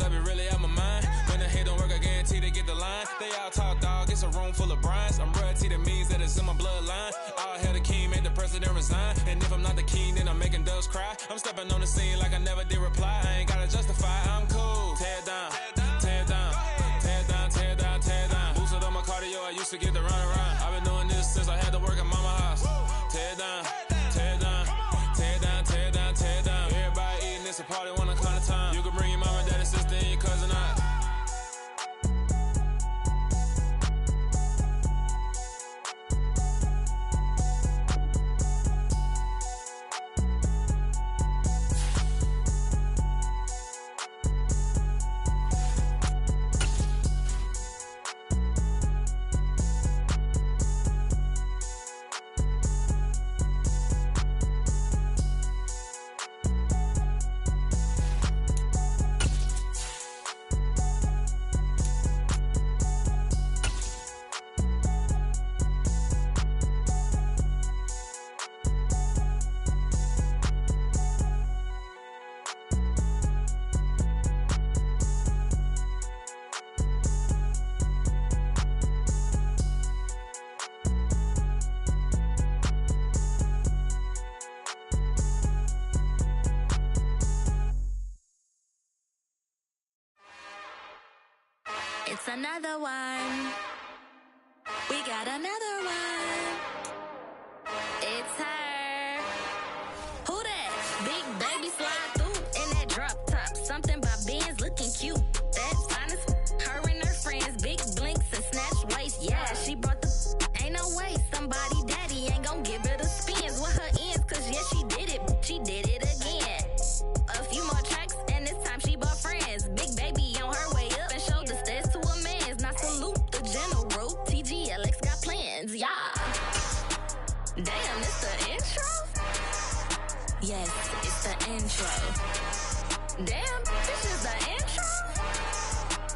I be really out my mind. When the hate don't work, I guarantee they get the line. They all talk, dog, it's a room full of Bryans. I'm royalty, that means that it's in my bloodline. All hail the king, made the president resign. And if I'm not the king, then I'm making doves cry. I'm stepping on the scene like I never did reply. I ain't gotta justify, I'm cool. Tear down, tear down, tear down, tear down, tear down. Boosted on my cardio, I used to get the run around. I've been doing this since I had to work at mama house. Tear down, tear down, tear down, tear down, tear down. Everybody eating, it's a party, one o'clock of time. You can bring your mama, daddy, sister, and your cousin out. It's another one. We got another one. It's her. Who that? Big baby slide through in that drop top. Something about Benz looking cute. That finest. Her and her friends. Big blinks and snatched waist. Yeah, she brought the. Ain't no way somebody daddy ain't gon' give her the spins with her ends. Cause yeah, she did it. She did it again. A few more tracks and this time she bought friends. Big baby on her way up and showed the stairs to a man's. Now salute the general. TGLX got plans, yeah. Damn, it's the intro? Yes, it's the intro. Damn, this is the intro?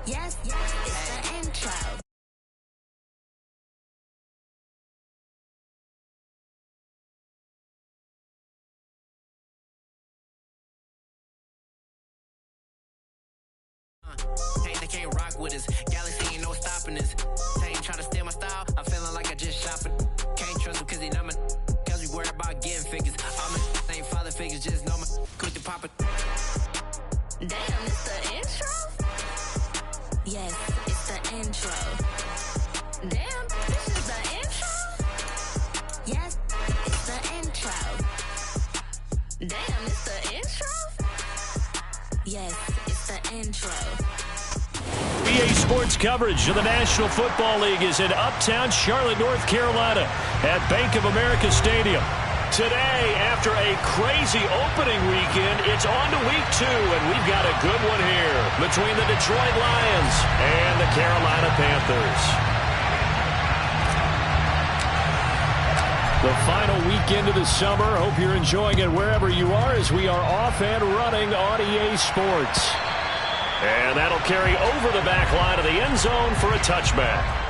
Yes, it's the intro. They can't rock with us. Galaxy ain't no stopping us. They ain't trying to steal my style. I'm feeling like I just shopping. Can't trust him cause he know my. Cause we worried about getting figures. All my ain't father figures, just know my. Quick to pop it. Damn, it's the intro? Yes, it's the intro. Damn, this is the intro? Yes, it's the intro. Damn, it's the intro? Yes, it's the intro. EA Sports coverage of the National Football League is in Uptown Charlotte, North Carolina at Bank of America Stadium. Today, after a crazy opening weekend, it's on to week 2, and we've got a good one here between the Detroit Lions and the Carolina Panthers. The final weekend of the summer. Hope you're enjoying it wherever you are as we are off and running on EA Sports. And that'll carry over the back line of the end zone for a touchback.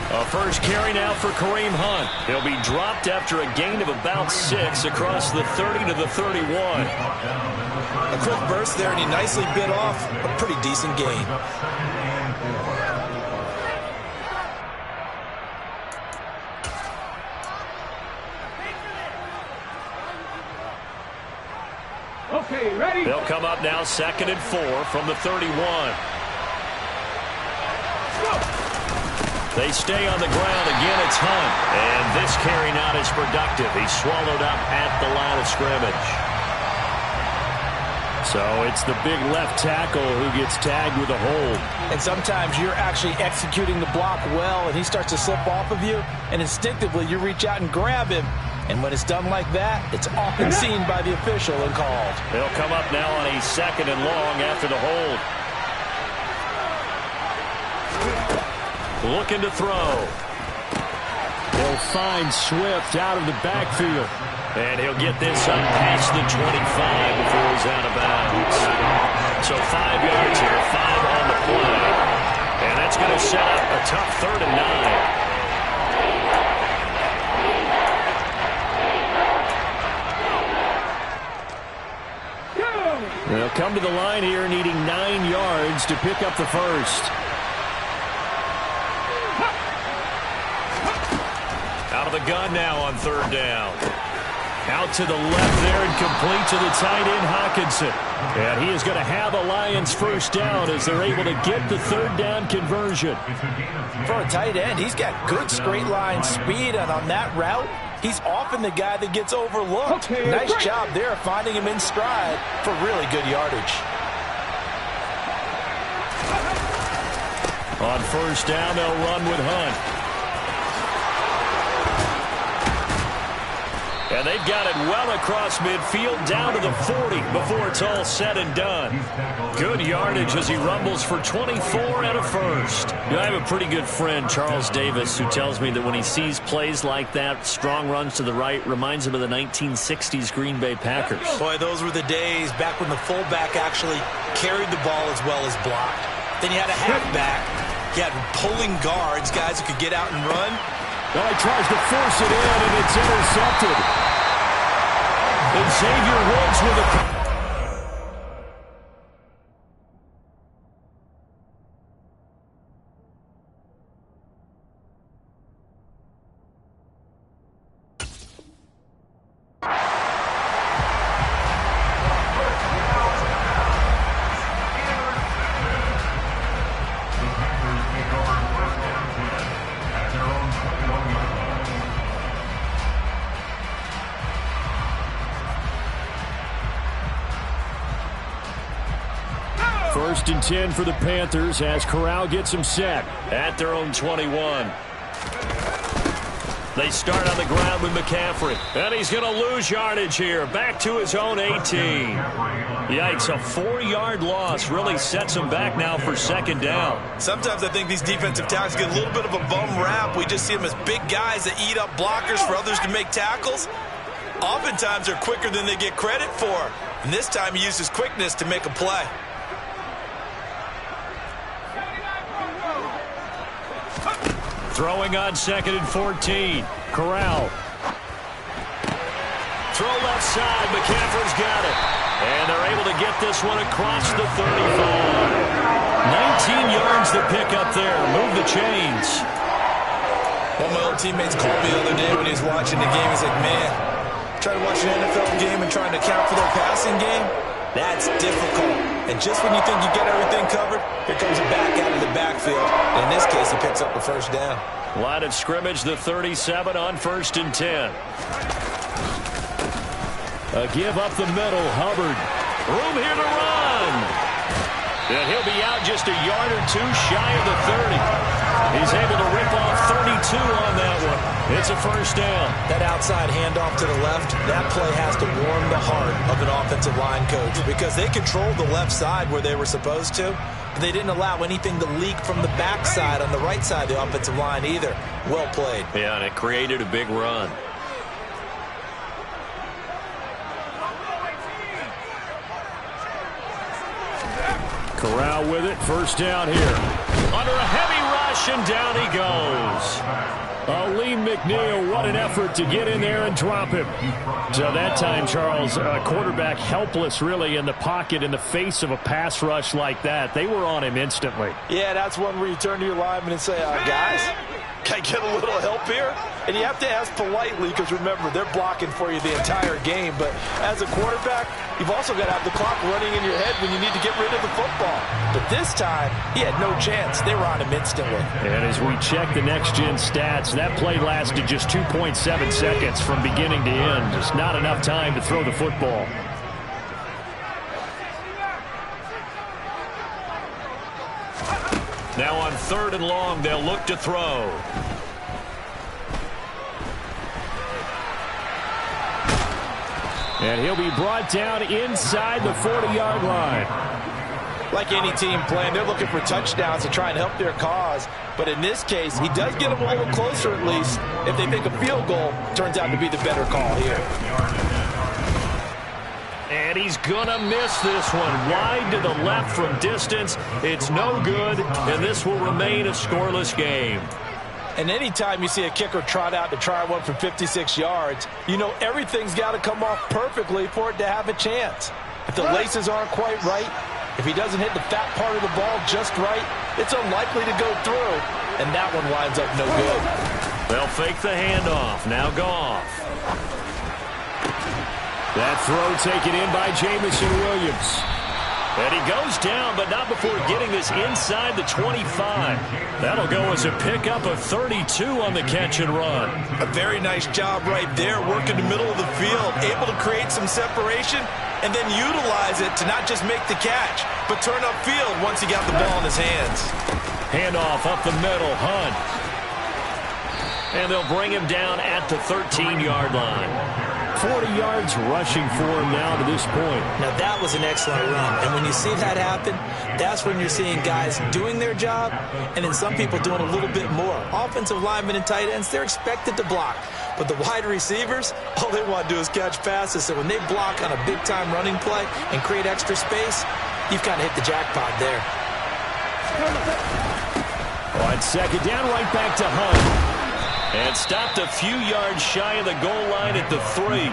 A first carry now for Kareem Hunt. He'll be dropped after a gain of about 6 across the 30 to the 31. A quick burst there, and he nicely bit off a pretty decent gain. Okay, ready? They'll come up now 2nd and 4 from the 31. They stay on the ground. Again, it's Hunt. And this carry not as productive. He's swallowed up at the line of scrimmage. So it's the big left tackle who gets tagged with a hold. And sometimes you're actually executing the block well, and he starts to slip off of you, and instinctively you reach out and grab him. And when it's done like that, it's often seen by the official and called. They'll come up now on a 2nd and long after the hold. Looking to throw. He'll find Swift out of the backfield. And he'll get this up past the 25 before he's out of bounds. So 5 yards here, 5 on the play. And that's going to set up a tough 3rd and 9. They'll come to the line here needing 9 yards to pick up the first. Out of the gun now on 3rd down. Out to the left there and complete to the tight end, Hockenson. And he is going to have a Lions first down as they're able to get the 3rd down conversion. For a tight end, he's got good straight line speed, and on that route, he's often the guy that gets overlooked. Nice job there finding him in stride for really good yardage. On 1st down, they'll run with Hunt. And they've got it well across midfield down to the 40 before it's all said and done. Good yardage as he rumbles for 24 and a first. I have a pretty good friend, Charles Davis, who tells me that when he sees plays like that, strong runs to the right, reminds him of the 1960s Green Bay Packers. Boy, those were the days back when the fullback actually carried the ball as well as blocked. Then you had a halfback. You had pulling guards, guys who could get out and run. Well, he tries to force it in, and it's intercepted. And Xavier Woods with a... First and 10 for the Panthers as Corral gets them set at their own 21. They start on the ground with McCaffrey. And he's going to lose yardage here. Back to his own 18. Yikes, a 4-yard loss really sets him back now for 2nd down. Sometimes I think these defensive tackles get a little bit of a bum rap. We just see them as big guys that eat up blockers for others to make tackles. Oftentimes they're quicker than they get credit for. And this time he used his quickness to make a play. Throwing on 2nd and 14. Corral. Throw left side. McCaffrey's got it. And they're able to get this one across the 35. 19 yards to pick up there. Move the chains. One of my old teammates called me the other day when he was watching the game. He's like, man, trying to watch an NFL game and trying to account for their passing game? That's difficult. And just when you think you get everything covered, here comes a back out of the backfield. And in this case, he picks up the first down. Line of scrimmage, the 37 on 1st and 10. A give up the middle, Hubbard. Room here to run. And he'll be out just a yard or two shy of the 30. He's able to rip off 32 on that one. It's a first down. That outside handoff to the left, that play has to warm the heart of an offensive line coach because they controlled the left side where they were supposed to, but they didn't allow anything to leak from the backside on the right side of the offensive line either. Well played. Yeah, and it created a big run. Corral with it, first down here. Under a heavy rush, and down he goes. Lee McNeil, what an effort to get in there and drop him. So that time, Charles, quarterback helpless really in the pocket in the face of a pass rush like that. They were on him instantly. Yeah, that's one where you turn to your lineman and say, guys, can I get a little help here? And you have to ask politely because, remember, they're blocking for you the entire game. But as a quarterback, you've also got to have the clock running in your head when you need to get rid of the football. But this time, he had no chance. They were on him instantly. And as we check the next-gen stats, that play lasted just 2.7 seconds from beginning to end. Just not enough time to throw the football. Now on 3rd and long, they'll look to throw. And he'll be brought down inside the 40-yard line. Like any team playing, they're looking for touchdowns to try and help their cause. But in this case, he does get them a little closer at least. If they think a field goal turns out to be the better call here. And And he's going to miss this one. Wide to the left from distance. It's no good, and this will remain a scoreless game. And anytime you see a kicker trot out to try one from 56 yards, you know everything's got to come off perfectly for it to have a chance. If the laces aren't quite right, if he doesn't hit the fat part of the ball just right, it's unlikely to go through, and that one winds up no good. They'll fake the handoff. Now Goff. That throw taken in by Jamison Williams. And he goes down, but not before getting this inside the 25. That'll go as a pickup of 32 on the catch and run. A very nice job right there, working the middle of the field, able to create some separation, and then utilize it to not just make the catch, but turn upfield once he got the ball in his hands. Handoff up the middle, Hunt. And they'll bring him down at the 13-yard line. 40 yards rushing for him now to this point. Now that was an excellent run, and when you see that happen, that's when you're seeing guys doing their job and then some people doing a little bit more. Offensive linemen and tight ends, they're expected to block, but the wide receivers, all they want to do is catch passes. So when they block on a big-time running play and create extra space, you've kind of hit the jackpot there. On second down, right back to Hunt. And stopped a few yards shy of the goal line at the 3.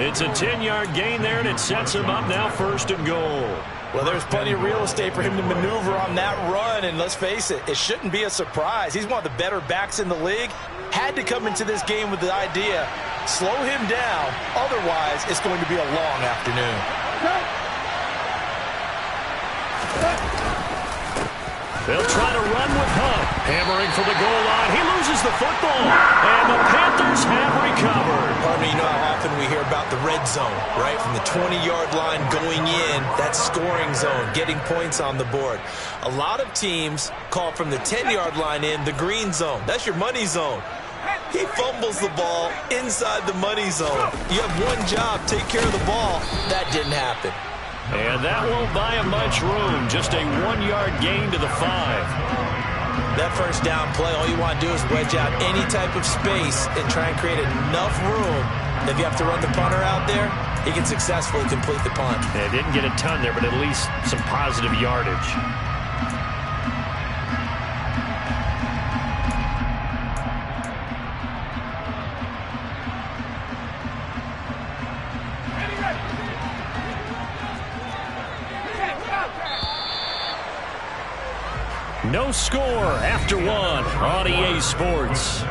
It's a 10-yard gain there, and it sets him up now 1st and goal. Well, there's plenty of real estate for him to maneuver on that run, and let's face it, it shouldn't be a surprise. He's one of the better backs in the league. Had to come into this game with the idea, slow him down, otherwise it's going to be a long afternoon. They'll try to run with Hunt. Hammering for the goal line. He loses the football. And the Panthers have recovered. Pardon me, you know how often we hear about the red zone, right? From the 20-yard line going in, that scoring zone, getting points on the board. A lot of teams call from the 10-yard line in the green zone. That's your money zone. He fumbles the ball inside the money zone. You have one job, take care of the ball. That didn't happen. And that won't buy him much room. Just a 1-yard gain to the 5. That first down play, all you want to do is wedge out any type of space and try and create enough room that if you have to run the punter out there, he can successfully complete the punt. Yeah, didn't get a ton there, but at least some positive yardage. No score after 1 on EA Sports.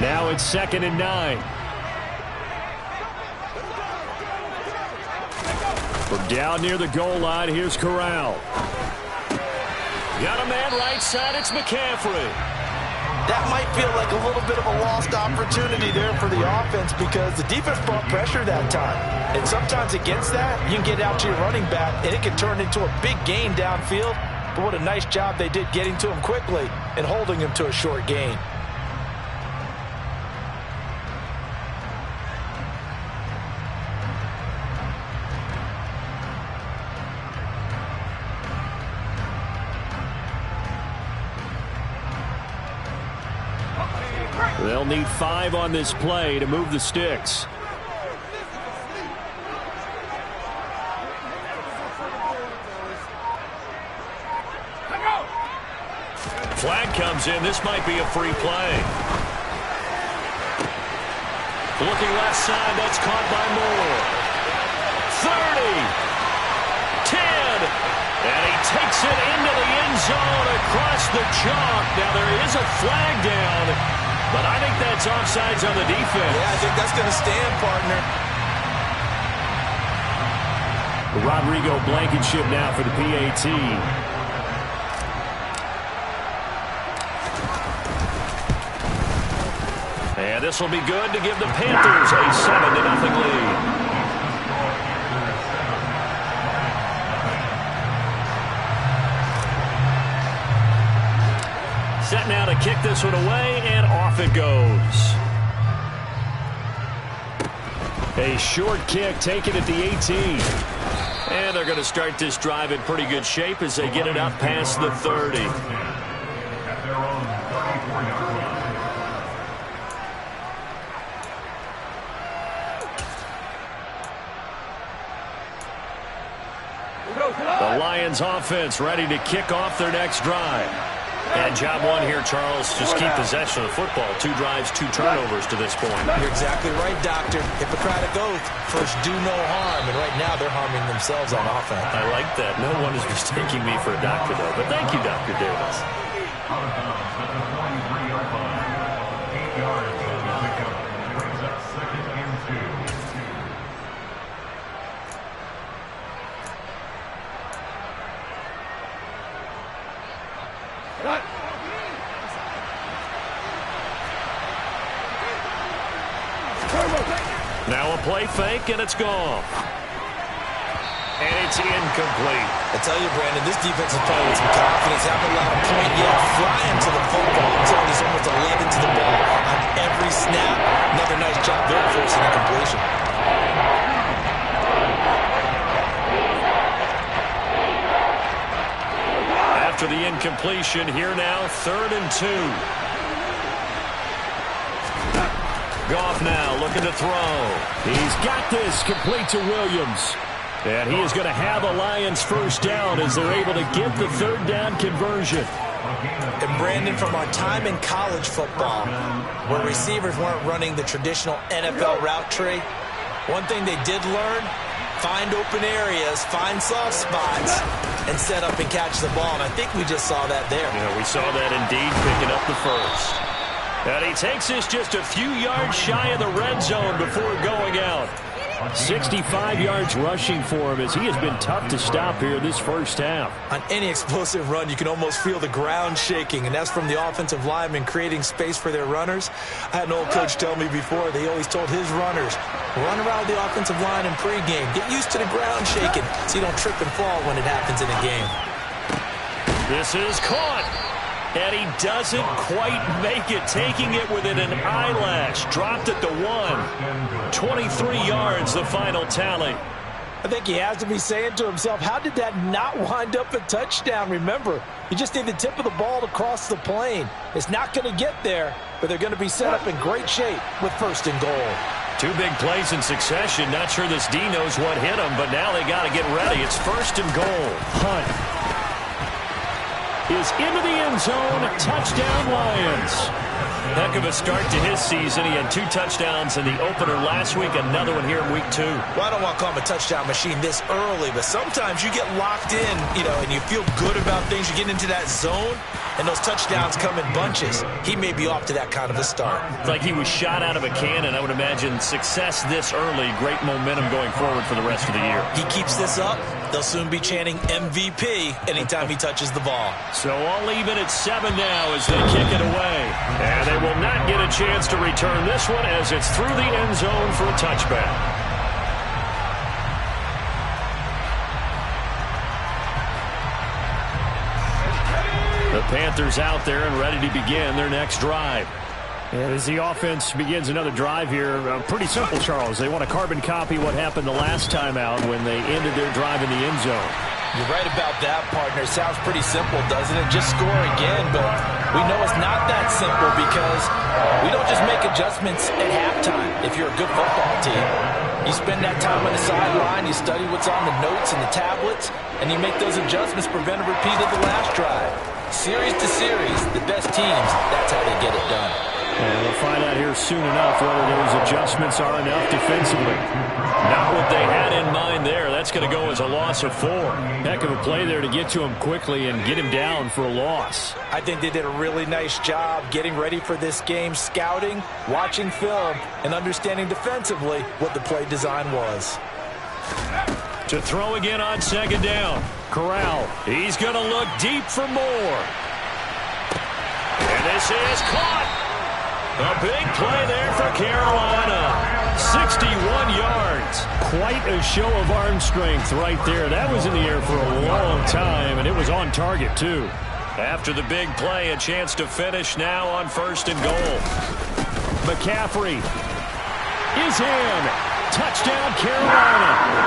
Now it's 2nd and 9. From down near the goal line, here's Corral. Got a man right side, it's McCaffrey. That might feel like a little bit of a lost opportunity there for the offense because the defense brought pressure that time. And sometimes against that, you can get out to your running back, and it can turn into a big gain downfield. But what a nice job they did getting to him quickly and holding him to a short gain. They'll need 5 on this play to move the sticks. Flag comes in. This might be a free play. Looking left side. That's caught by Moore. 30. 10. And he takes it into the end zone across the chalk. Now there is a flag down. But I think that's offsides on the defense. Yeah, I think that's going to stand, partner. Rodrigo Blankenship now for the PAT. And this will be good to give the Panthers a 7-0 lead. Set now to kick this one away, and off it goes. A short kick taken at the 18. And they're going to start this drive in pretty good shape as they get it up past the 30. The Lions offense ready to kick off their next drive. And job one here, Charles, just keep possession of the football. 2 drives, 2 turnovers to this point. You're exactly right, Doctor. Hippocratic oath. First, do no harm. And right now, they're harming themselves on offense. I like that. No one is mistaking me for a doctor, though. But thank you, Dr. Davis. Now a play fake, and it's gone. And it's incomplete. I tell you, Brandon, this defense is playing with some confidence. Haven't allowed a point yet. Flying to the football. I'm telling you, it's almost 11 to the ball on every snap. Another nice job there forcing incompletion. After the incompletion, here now, 3rd and 2. Goff now looking to throw. He's got this complete to Williams. And he is going to have a Lions first down as they're able to get the 3rd down conversion. And Brandon, from our time in college football, where receivers weren't running the traditional NFL route tree, one thing they did learn, find open areas, find soft spots, and set up and catch the ball. And I think we just saw that there. Yeah, we saw that indeed, picking up the first. And he takes us just a few yards shy of the red zone before going out. 65 yards rushing for him as he has been tough to stop here this first half. On any explosive run, you can almost feel the ground shaking, and that's from the offensive linemen creating space for their runners. I had an old coach tell me before, they always told his runners, run around the offensive line in pregame. Get used to the ground shaking so you don't trip and fall when it happens in a game. This is caught. And he doesn't quite make it, taking it within an eyelash. Dropped at the 1. 23 yards, the final tally. I think he has to be saying to himself, how did that not wind up a touchdown? Remember, you just need the tip of the ball to cross the plane. It's not going to get there, but they're going to be set up in great shape with 1st and goal. 2 big plays in succession. Not sure this D knows what hit him, but now they got to get ready. It's 1st and goal. Hunt is into the end zone. Touchdown, Lions. Heck of a start to his season. He had 2 touchdowns in the opener last week, another one here in week 2. Well, I don't want to call him a touchdown machine this early, but sometimes you get locked in, and you feel good about things. You get into that zone, and those touchdowns come in bunches. He may be off to that kind of a start. It's like he was shot out of a cannon. I would imagine success this early, great momentum going forward for the rest of the year. He keeps this up, they'll soon be chanting MVP anytime he touches the ball. So all even at 7 now as they kick it away. And they will not get a chance to return this one as it's through the end zone for a touchback. The Panthers out there and ready to begin their next drive. And as the offense begins another drive here, pretty simple, Charles. They want to carbon copy what happened the last time out when they ended their drive in the end zone. You're right about that, partner. Sounds pretty simple, doesn't it? Just score again, but we know it's not that simple because we don't just make adjustments at halftime if you're a good football team. You spend that time on the sideline, you study what's on the notes and the tablets, and you make those adjustments, prevent a repeat of the last drive. Series to series, the best teams, that's how they get it done. And we'll find out here soon enough whether those adjustments are enough defensively. Not what they had in mind there. That's going to go as a loss of 4. Heck of a play there to get to him quickly and get him down for a loss. I think they did a really nice job getting ready for this game, scouting, watching film, and understanding defensively what the play design was. To throw again on 2nd down. Corral, he's going to look deep for more. And this is caught. A big play there for Carolina. 61 yards. Quite a show of arm strength right there. That was in the air for a long time, and it was on target, too. After the big play, a chance to finish now on 1st and goal. McCaffrey is in. Touchdown, Carolina.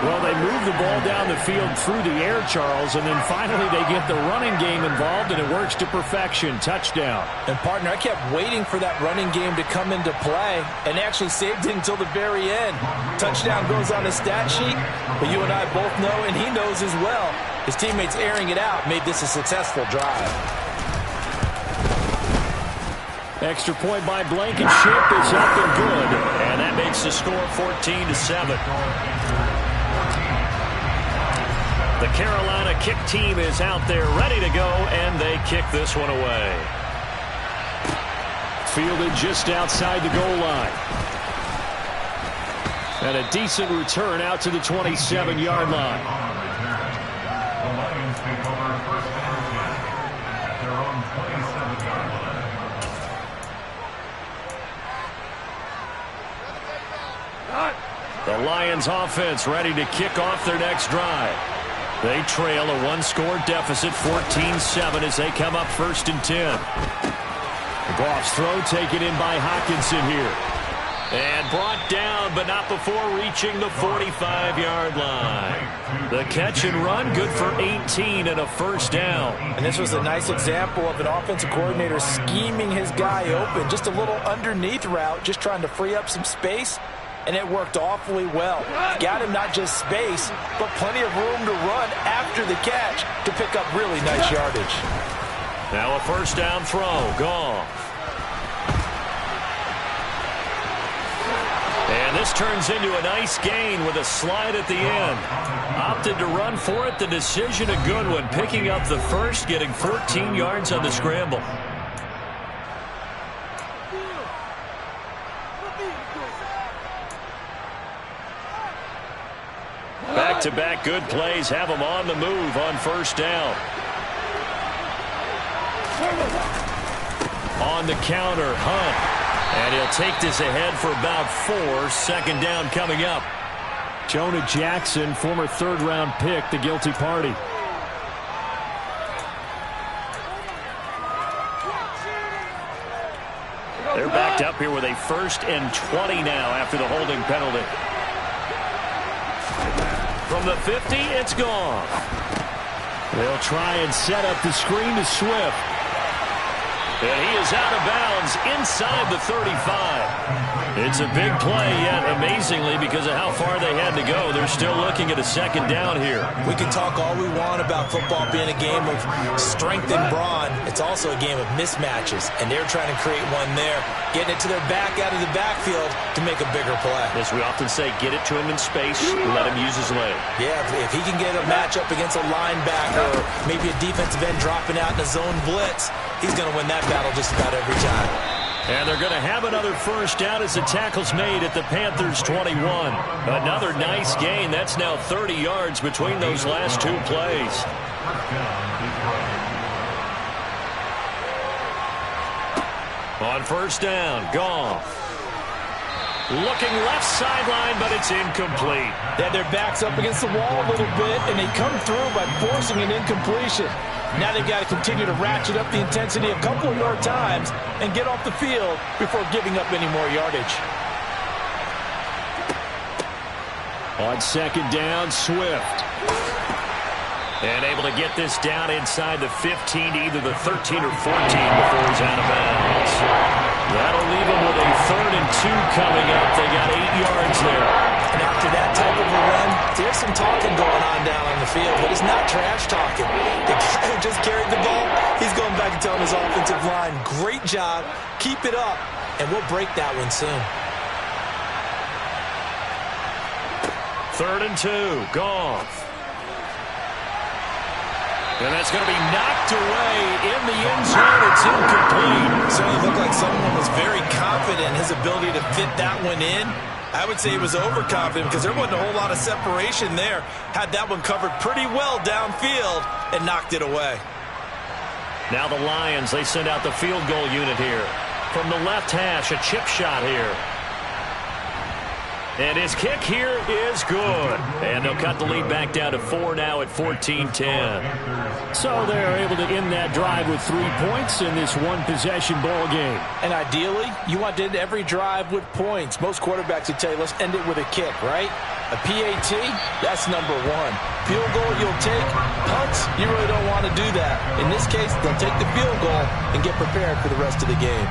Well, they move the ball down the field through the air, Charles, and then finally they get the running game involved, and it works to perfection. Touchdown. And, partner, I kept waiting for that running game to come into play and actually saved it until the very end. Touchdown goes on the stat sheet, but you and I both know, and he knows as well, his teammates airing it out made this a successful drive. Extra point by Blankenship is up and good, and that makes the score 14-7. The Carolina kick team is out there ready to go, and they kick this one away. Fielded just outside the goal line. And a decent return out to the 27-yard line. The Lions offense ready to kick off their next drive. They trail a one-score deficit, 14-7, as they come up 1st and 10. Goff's throw taken in by Hockenson here. And brought down, but not before reaching the 45-yard line. The catch and run, good for 18 and a 1st down. And this was a nice example of an offensive coordinator scheming his guy open. Just a little underneath route, just trying to free up some space. And it worked awfully well. Got him not just space, but plenty of room to run after the catch to pick up really nice yardage. Now a 1st down throw. Goff. And this turns into a nice gain with a slide at the end. Opted to run for it. The decision a good one. Picking up the 1st, getting 14 yards on the scramble. Back-to-back good plays have them on the move on 1st down. On the counter, Hunt. And he'll take this ahead for about 4. 2nd down coming up. Jonah Jackson, former 3rd-round pick, the guilty party. They're backed up here with a 1st and 20 now after the holding penalty. From the 50, it's gone. They'll try and set up the screen to Swift. And he is out of bounds inside the 35. It's a big play, yet amazingly, because of how far they had to go, they're still looking at a 2nd down here. We can talk all we want about football being a game of strength and brawn. It's also a game of mismatches, and they're trying to create one there, getting it to their back out of the backfield to make a bigger play. As we often say, get it to him in space, let him use his leg. Yeah, if he can get a matchup against a linebacker or maybe a defensive end dropping out in a zone blitz, he's going to win that battle just about every time. And they're going to have another 1st down as the tackle's made at the Panthers' 21. Another nice gain. That's now 30 yards between those last 2 plays. On 1st down, Goff. Looking left sideline, but it's incomplete. They had their backs up against the wall a little bit, and they come through by forcing an incompletion. Now they've got to continue to ratchet up the intensity a couple more times and get off the field before giving up any more yardage. On 2nd down, Swift. And able to get this down inside the 15 to either the 13 or 14 before he's out of bounds. That'll leave him with a 3rd and 2 coming up. They got 8 yards there. And after that type of a run, there's some talking going on down on the field, but it's not trash talking. The guy who just carried the ball, he's going back and telling his offensive line, great job, keep it up, and we'll break that one soon. 3rd and 2, Goff. And that's going to be knocked away in the end zone. It's incomplete. Certainly looked like someone was very confident in his ability to fit that one in. I would say he was overconfident because there wasn't a whole lot of separation there. Had that one covered pretty well downfield and knocked it away. Now the Lions, they send out the field goal unit here. From the left hash, a chip shot here. And his kick here is good. And they'll cut the lead back down to 4 now at 14-10. So they're able to end that drive with 3 points in this one-possession ball game. And ideally, you want to end every drive with points. Most quarterbacks would tell you, let's end it with a kick, right? A PAT, that's number one. Field goal, you'll take. Punts, you really don't want to do that. In this case, they'll take the field goal and get prepared for the rest of the game.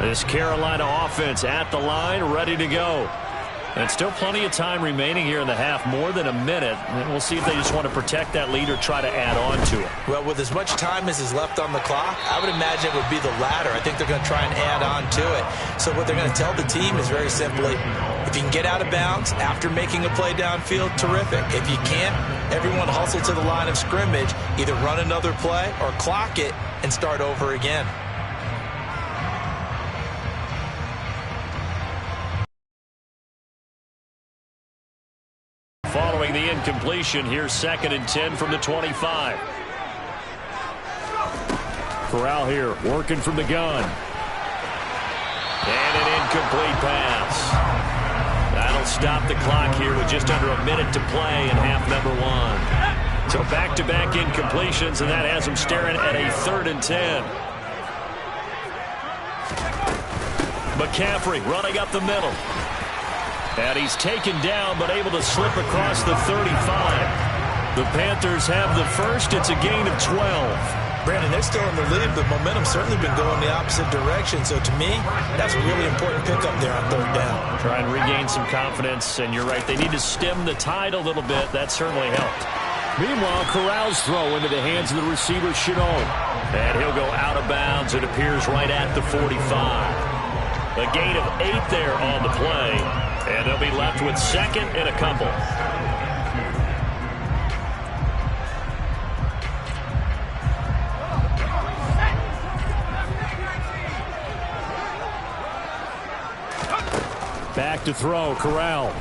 This Carolina offense at the line, ready to go. And still plenty of time remaining here in the half, more than a minute. And we'll see if they just want to protect that lead or try to add on to it. Well, with as much time as is left on the clock, I would imagine it would be the latter. I think they're going to try and add on to it. So what they're going to tell the team is very simply, if you can get out of bounds after making a play downfield, terrific. If you can't, everyone hustle to the line of scrimmage, either run another play or clock it and start over again. Following the incompletion, here's 2nd and 10 from the 25. Corral here, working from the gun. And an incomplete pass. That'll stop the clock here with just under a minute to play in half number 1. So back-to-back incompletions, and that has them staring at a 3rd and 10. McCaffrey running up the middle. And he's taken down, but able to slip across the 35. The Panthers have the first. It's a gain of 12. Brandon, they're still in the lead, but momentum's certainly been going the opposite direction. So to me, that's a really important pickup there on 3rd down. Try and regain some confidence, and you're right. They need to stem the tide a little bit. That certainly helped. Meanwhile, Corral's throw into the hands of the receiver, Chenot. And he'll go out of bounds. It appears right at the 45. A gain of 8 there on the play. And they'll be left with 2nd and a couple. Back to throw, Corral.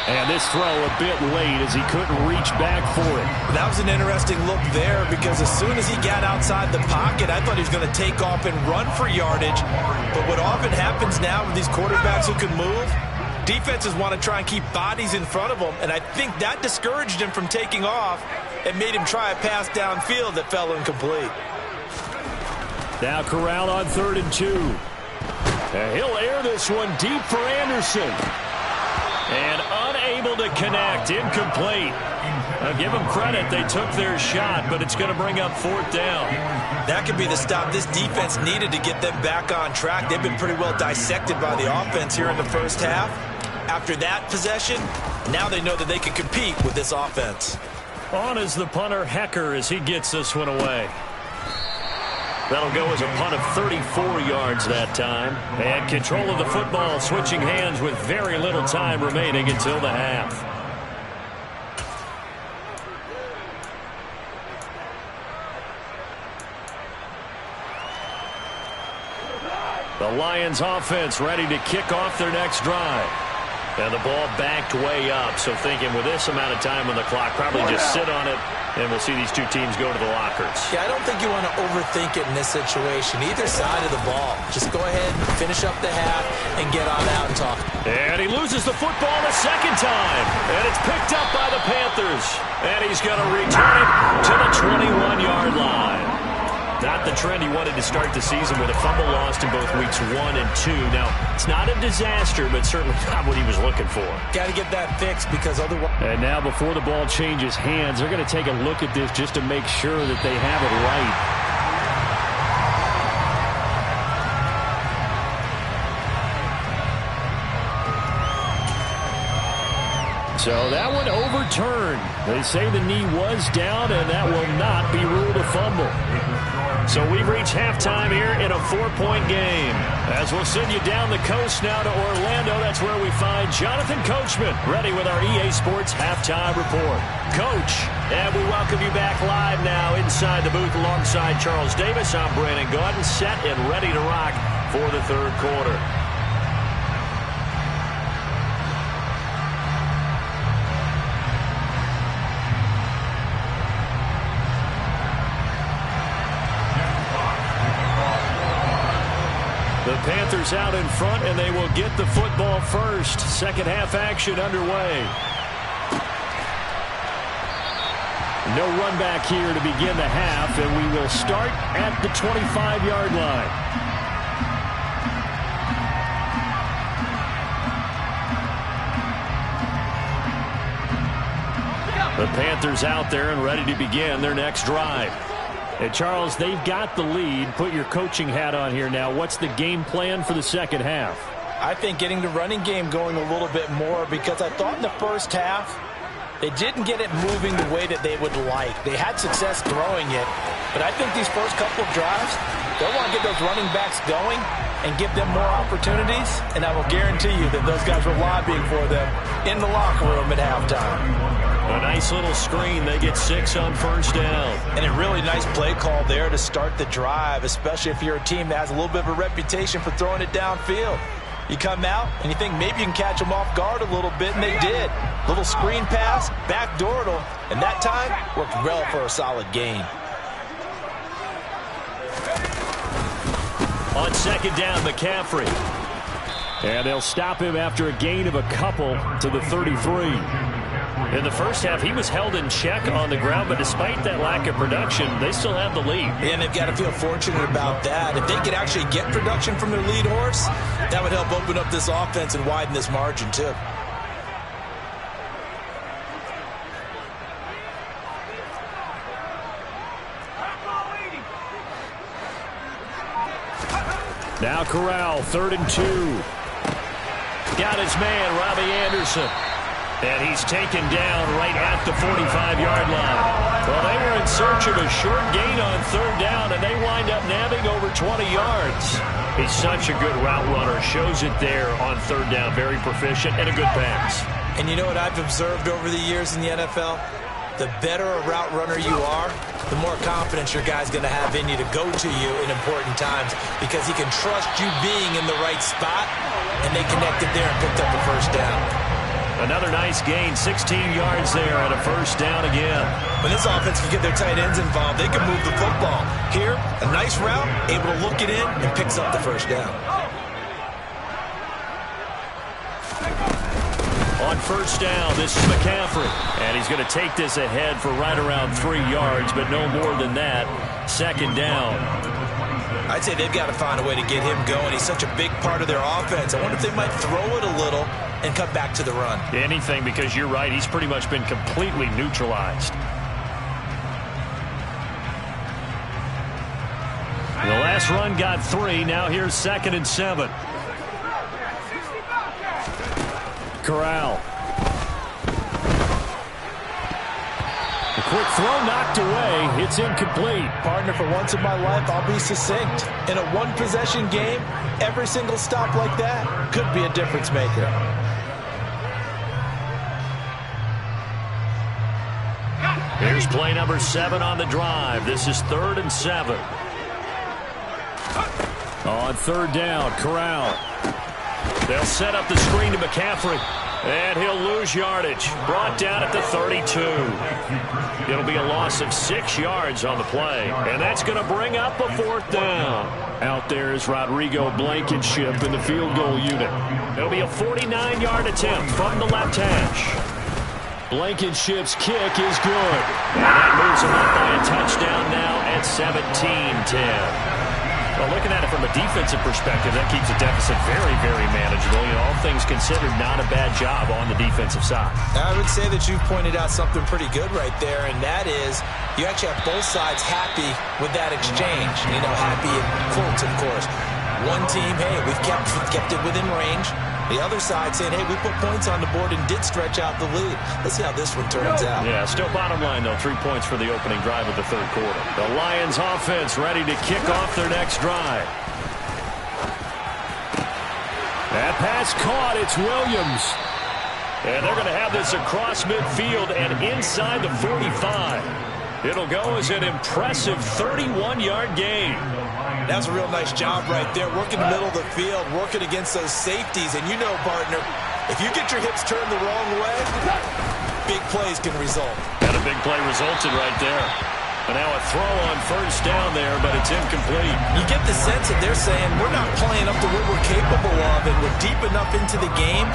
And this throw a bit late as he couldn't reach back for it. That was an interesting look there because as soon as he got outside the pocket, I thought he was going to take off and run for yardage. But what often happens now with these quarterbacks who can move, defenses want to try and keep bodies in front of them. And I think that discouraged him from taking off and made him try a pass downfield that fell incomplete. Now Corral on 3rd and 2. And he'll air this one deep for Anderson. And unable to connect, incomplete. Now give them credit, they took their shot, but it's going to bring up 4th down. That could be the stop this defense needed to get them back on track. They've been pretty well dissected by the offense here in the first half. After that possession, now they know that they can compete with this offense. On is the punter, Hecker, as he gets this one away. That'll go as a punt of 34 yards that time. And control of the football switching hands with very little time remaining until the half. The Lions offense ready to kick off their next drive. And the ball backed way up. So thinking with this amount of time on the clock, probably just sit on it. And we'll see these two teams go to the lockers. Yeah, I don't think you want to overthink it in this situation. Either side of the ball. Just go ahead and finish up the half and get on out and talk. And he loses the football a 2nd time. And it's picked up by the Panthers. And he's going to return it to the 21-yard line. Not the trend he wanted to start the season with a fumble lost in both weeks 1 and 2. Now, it's not a disaster, but certainly not what he was looking for. Got to get that fixed because otherwise... And now before the ball changes hands, they're going to take a look at this just to make sure that they have it right. So that one overturned. They say the knee was down, and that will not be ruled a fumble. So we've reached halftime here in a 4-point game. As we'll send you down the coast now to Orlando, that's where we find Jonathan Coachman, ready with our EA Sports Halftime Report. Coach, and we welcome you back live now inside the booth alongside Charles Davis. I'm Brandon Gaudin, set and ready to rock for the third quarter. The Panthers out in front, and they will get the football first. Second half action underway. No run back here to begin the half, and we will start at the 25-yard line. The Panthers out there and ready to begin their next drive. Hey, Charles, they've got the lead. Put your coaching hat on here now. What's the game plan for the second half? I think getting the running game going a little bit more, because I thought in the first half they didn't get it moving the way that they would like. They had success throwing it, but I think these first couple of drives, they'll want to get those running backs going and give them more opportunities, and I will guarantee you that those guys were lobbying for them in the locker room at halftime. A nice little screen. They get 6 on first down. And a really nice play call there to start the drive, especially if you're a team that has a little bit of a reputation for throwing it downfield. You come out and you think maybe you can catch them off guard a little bit, and they did. Little screen pass, backdoored them, and that time worked well for a solid gain. On second down, McCaffrey. And they'll stop him after a gain of a couple to the 33. In the first half, he was held in check on the ground, but despite that lack of production, they still have the lead. And they've got to feel fortunate about that. If they could actually get production from their lead horse, that would help open up this offense and widen this margin, too. Now Corral, 3rd and 2. Got his man, Robbie Anderson. And he's taken down right at the 45-yard line. Well, they were in search of a short gain on 3rd down, and they wind up nabbing over 20 yards. He's such a good route runner. Shows it there on 3rd down. Very proficient and a good pass. And you know what I've observed over the years in the NFL? The better a route runner you are, the more confidence your guy's going to have in you to go to you in important times, because he can trust you being in the right spot, and they connected there and picked up the first down. Another nice gain, 16 yards there and a first down again. When this offense can get their tight ends involved, they can move the football. Here, a nice route, able to look it in, and picks up the first down. On first down, this is McCaffrey. And he's going to take this ahead for right around 3 yards, but no more than that. Second down. I'd say they've got to find a way to get him going. He's such a big part of their offense. I wonder if they might throw it a little and come back to the run. Anything, because you're right. He's pretty much been completely neutralized. The last run got 3. Now here's 2nd and 7. Corral. The quick throw knocked away. It's incomplete. Partner, for once in my life, I'll be succinct. In a one-possession game, every single stop like that could be a difference maker. Here's play number 7 on the drive. This is 3rd and 7. On 3rd down, Corral. They'll set up the screen to McCaffrey. And he'll lose yardage. Brought down at the 32. It'll be a loss of 6 yards on the play. And that's going to bring up a 4th down. Out there is Rodrigo Blankenship in the field goal unit. It'll be a 49-yard attempt from the left hash. Blankenship's kick is good. And that moves him up by a touchdown now at 17-10. Well, looking at it from a defensive perspective, that keeps the deficit very, very manageable. You know, all things considered, not a bad job on the defensive side. I would say that you've pointed out something pretty good right there, and that is you actually have both sides happy with that exchange. You know, happy in quotes, of course. One team, hey, we've kept it within range. The other side saying, hey, we put points on the board and did stretch out the lead. Let's see how this one turns out. Yeah, still bottom line, though. 3 points for the opening drive of the third quarter. The Lions offense ready to kick off their next drive. That pass caught. It's Williams. And they're going to have this across midfield and inside the 45. It'll go as an impressive 31-yard gain. That's a real nice job right there, working the middle of the field, working against those safeties. And you know, partner, if you get your hips turned the wrong way, big plays can result. And a big play resulted right there. But now a throw on first down there, but it's incomplete. You get the sense that they're saying we're not playing up to what we're capable of, and we're deep enough into the game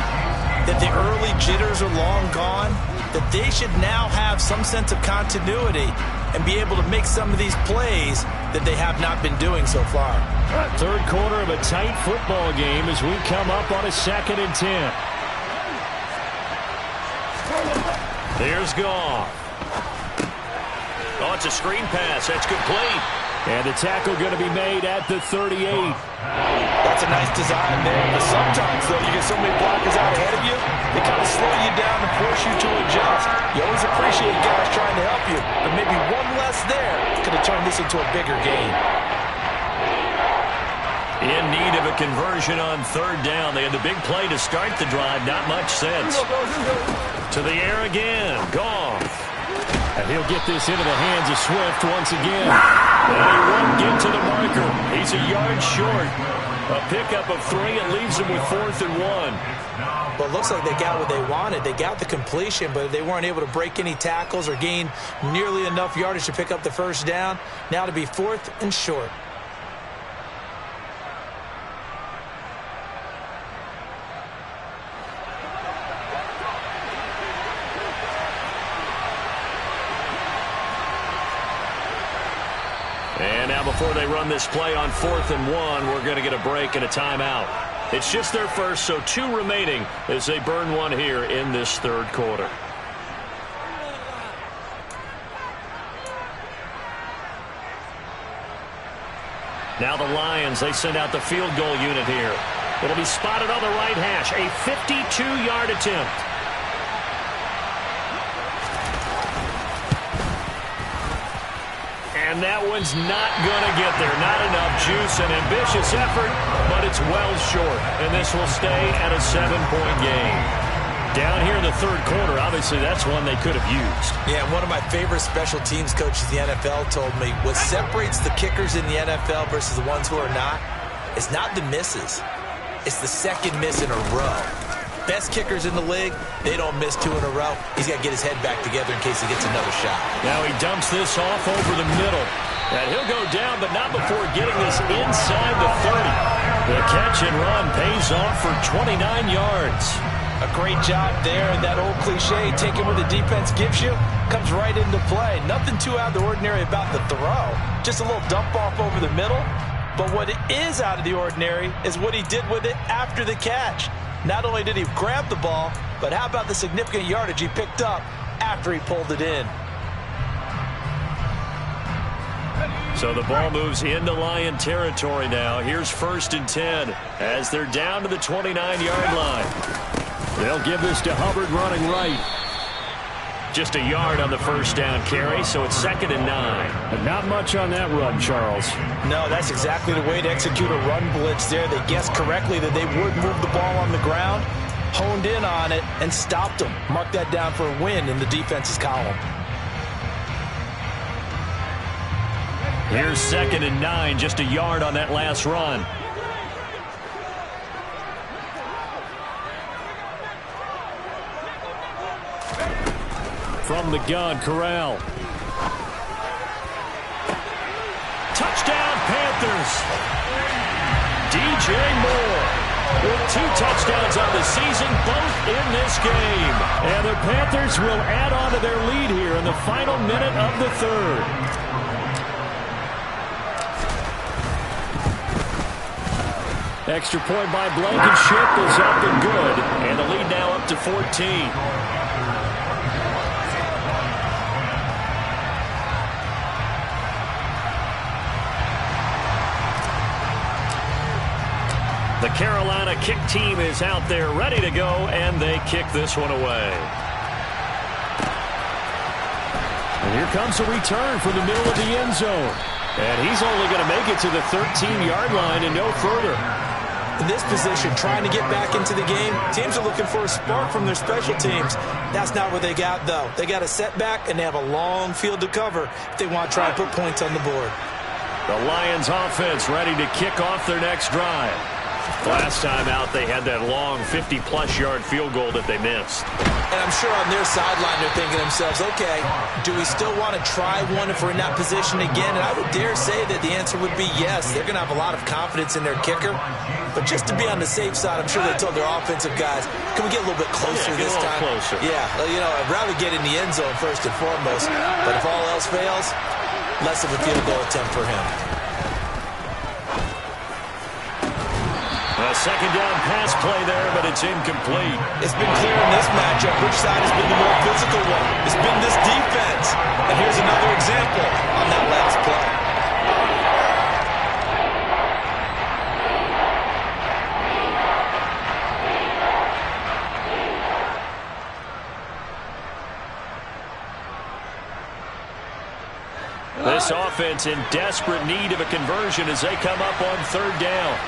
that the early jitters are long gone, that they should now have some sense of continuity and be able to make some of these plays that they have not been doing so far. Third quarter of a tight football game as we come up on a 2nd and 10. Here's Goff. Oh, it's a screen pass. That's complete. And the tackle going to be made at the 38. That's a nice design there. But sometimes, though, you get so many blockers out ahead of you, they kind of slow you down and force you to adjust. You always appreciate guys trying to help you, but maybe one less there could have turned this into a bigger game. In need of a conversion on third down. They had the big play to start the drive. Not much sense. To the air again. Goff. And he'll get this into the hands of Swift once again. And he won't get to the marker. He's a yard short. A pickup of 3 and leaves him with 4th and 1. Well, it looks like they got what they wanted. They got the completion, but they weren't able to break any tackles or gain nearly enough yardage to pick up the first down. Now to be 4th and short. And now before they run this play on 4th and 1, we're going to get a break and a timeout. It's just their first, so 2 remaining as they burn one here in this third quarter. Now the Lions, they send out the field goal unit here. It'll be spotted on the right hash, a 52-yard attempt. And that one's not going to get there. Not enough juice, an ambitious effort, but it's well short. And this will stay at a 7-point game. Down here in the third quarter, obviously that's one they could have used. Yeah, one of my favorite special teams coaches in the NFL told me what separates the kickers in the NFL versus the ones who are not is not the misses. It's the second miss in a row. Best kickers in the league, they don't miss 2 in a row. He's got to get his head back together in case he gets another shot. Now he dumps this off over the middle. And he'll go down, but not before getting this inside the 30. The catch and run pays off for 29 yards. A great job there, and that old cliche, taking what the defense gives you, comes right into play. Nothing too out of the ordinary about the throw. Just a little dump off over the middle. But what is out of the ordinary is what he did with it after the catch. Not only did he grab the ball, but how about the significant yardage he picked up after he pulled it in? So the ball moves into Lion territory now. Here's 1st and 10 as they're down to the 29-yard line. They'll give this to Hubbard running right. Just a yard on the first down carry, so it's 2nd and 9. But not much on that run, Charles. No, that's exactly the way to execute a run blitz there. They guessed correctly that they would move the ball on the ground, honed in on it, and stopped them. Mark that down for a win in the defense's column. Here's 2nd and 9, just a yard on that last run. From the gun, Corral. Touchdown, Panthers. DJ Moore with 2 touchdowns on the season, both in this game. And the Panthers will add on to their lead here in the final minute of the third. Extra point by Blankenship is up and good. And the lead now up to 14. The Carolina kick team is out there ready to go, and they kick this one away. And here comes a return from the middle of the end zone. And he's only going to make it to the 13-yard line and no further. In this position, trying to get back into the game, teams are looking for a spark from their special teams. That's not what they got, though. They got a setback, and they have a long field to cover if they want to try and put points on the board. The Lions offense ready to kick off their next drive. Last time out, they had that long 50-plus yard field goal that they missed. And I'm sure on their sideline they're thinking to themselves, okay, do we still want to try one if we're in that position again? And I would dare say that the answer would be yes. They're going to have a lot of confidence in their kicker. But just to be on the safe side, I'm sure they told their offensive guys, can we get a little bit closer this time? Closer. Yeah, you know, I'd rather get in the end zone first and foremost. But if all else fails, less of a field goal attempt for him. A second down pass play there, but it's incomplete. It's been clear in this matchup which side has been the more physical one. It's been this defense. And here's another example on that last play. This offense in desperate need of a conversion as they come up on third down.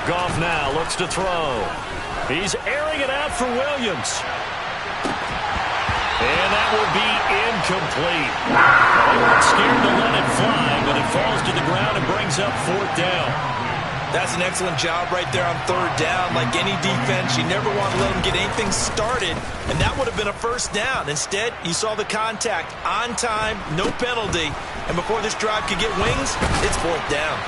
Goff now looks to throw. He's airing it out for Williams. And that will be incomplete. They weren't scared to let it fly, but it falls to the ground and brings up fourth down. That's an excellent job right there on third down. Like any defense, you never want to let them get anything started, and that would have been a first down. Instead, you saw the contact on time, no penalty, and before this drive could get wings, it's fourth down.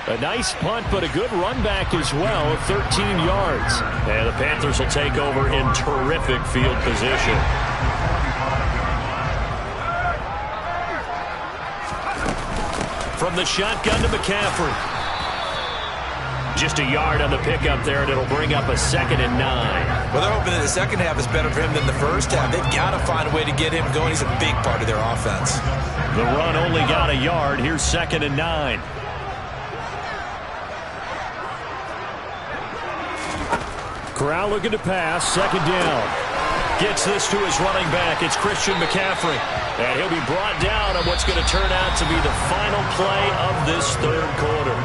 A nice punt, but a good run back as well of 13 yards. And the Panthers will take over in terrific field position. From the shotgun to McCaffrey. Just a yard on the pickup there, and it'll bring up a 2nd and 9. Well, they're hoping that the second half is better for him than the first half. They've got to find a way to get him going. He's a big part of their offense. The run only got a yard. Here's 2nd and 9. Corral looking to pass. 2nd down. Gets this to his running back. It's Christian McCaffrey. And he'll be brought down on what's going to turn out to be the final play of this third quarter.